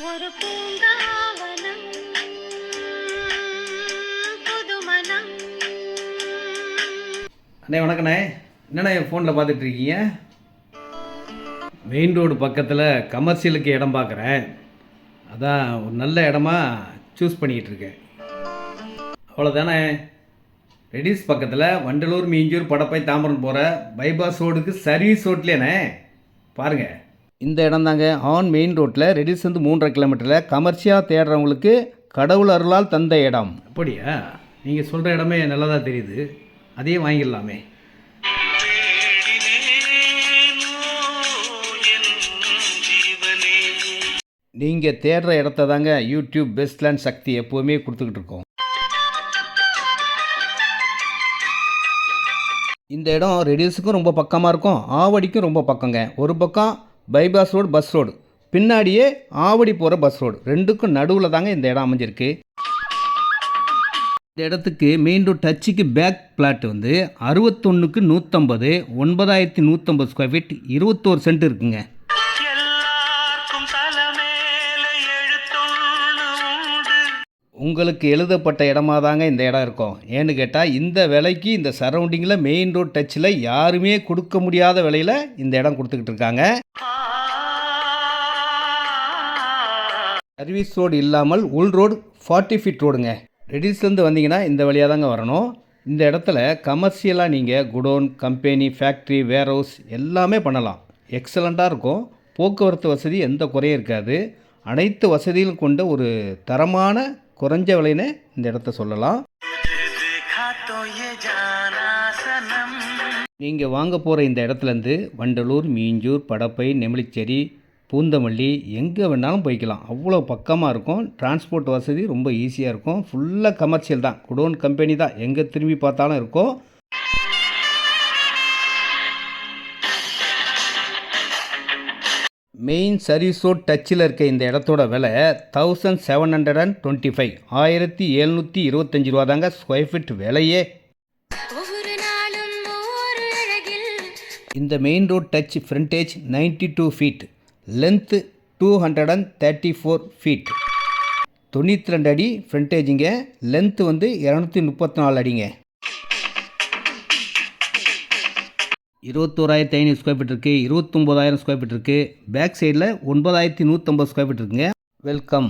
ஒரு பூங்காவனம் புதுமணம். அண்ணே வணக்கண்ணே. என்னண்ணே ஃபோனில் பார்த்துட்டு இருக்கீங்க? மெயின் ரோடு பக்கத்தில் கமர்ஷியலுக்கு இடம் பார்க்குறேன். அதான் ஒரு நல்ல இடமா சூஸ் பண்ணிக்கிட்டு இருக்கேன். அவ்வளோதானே. ரெடிஸ் பக்கத்தில் வண்டலூர், மீஞ்சூர், படப்பை, தாம்பரம் போகிற பைபாஸ் ரோடுக்கு சர்வீஸ் ரோட்லேண்ணே பாருங்கள். இந்த இடம் தாங்க ஆன் மெயின் ரோட்டில் ரெடிஸ் 3.5 கிலோமீட்டரில் கமர்ஷியலாக தேடுறவங்களுக்கு கடவுள் அருளால் தந்த இடம். அப்படியா? நீங்கள் சொல்கிற இடமே நல்லதாக தெரியுது. அதையே வாங்கிடலாமே. நீங்கள் தேடுற இடத்த தாங்க யூடியூப் பெஸ்ட்லேண்ட் சக்தி எப்போவுமே கொடுத்துக்கிட்டு இருக்கோம். இந்த இடம் ரெடிஸுக்கும் ரொம்ப பக்கமாக இருக்கும், ஆவடிக்கும் ரொம்ப பக்கங்க. ஒரு பக்கம் பைபாஸ் ரோடு பஸ் ரோடு, பின்னாடியே ஆவடி போகிற பஸ் ரோடு, ரெண்டுக்கும் நடுவில் தாங்க இந்த இடம் அமைஞ்சிருக்கு. இந்த இடத்துக்கு மெயின் ரோட் டச்சுக்கு பேக் பிளாட் 61க்கு 150, 9150 ஸ்கொயர் ஃபீட், 21 சென்ட் இருக்குங்க. உங்களுக்கு எழுதப்பட்ட இடமா தாங்க இந்த இடம் இருக்கும். ஏன்னு கேட்டால் இந்த விலைக்கு இந்த சரௌண்டிங்கில் மெயின் ரோட் டச்சில் யாருமே கொடுக்க முடியாத விலையில் இந்த இடம் கொடுத்துக்கிட்டு இருக்காங்க. சர்வீஸ் ரோடு இல்லாமல் உள் ரோடு 40 ஃபீட் ரோடுங்க. ரெடிஸ்லேருந்து வந்தீங்கன்னா இந்த வழியாக தாங்க வரணும். இந்த இடத்துல கமர்ஷியலாக நீங்கள் குடோன், கம்பெனி, ஃபேக்ட்ரி, வேர் ஹவுஸ் எல்லாமே பண்ணலாம். எக்ஸலண்ட்டாக இருக்கும். போக்குவரத்து வசதி எந்த குறையும் இருக்காது. அனைத்து வசதிகளும் கொண்ட ஒரு தரமான குறைஞ்ச விலைன்னு இந்த இடத்த சொல்லலாம். நீங்கள் வாங்க போகிற இந்த இடத்துலேருந்து வண்டலூர், மீஞ்சூர், படப்பை, நெமிலிச்சேரி, பூந்தமல்லி எங்கே வேணாலும் போய்க்கலாம். அவ்வளோ பக்கமாக இருக்கும். டிரான்ஸ்போர்ட் வசதி ரொம்ப ஈஸியாக இருக்கும். ஃபுல்லாக கமர்ஷியல் தான், குடோன் கம்பெனி தான், எங்கே திரும்பி பார்த்தாலும் இருக்கும். மெயின் சர்வீஸ் ரோட் டச்சில் இருக்க இந்த இடத்தோட விலை 1725, 1725 ரூபா தாங்க ஸ்கொயர் ஃபீட் விலையே. இந்த main road touch frontage 92 feet, length 234 feet, 92 அடி ஃப்ரண்டேஜுங்க. லென்த்து 234 அடிங்க. 21,500 ஸ்கொயர் ஃபீட் இருக்குது, 29,000 ஸ்கொயர் ஃபீட் இருக்குது. பேக் சைடில் 9,150 ஸ்கொயர் ஃபீட் இருக்குங்க. வெல்கம்.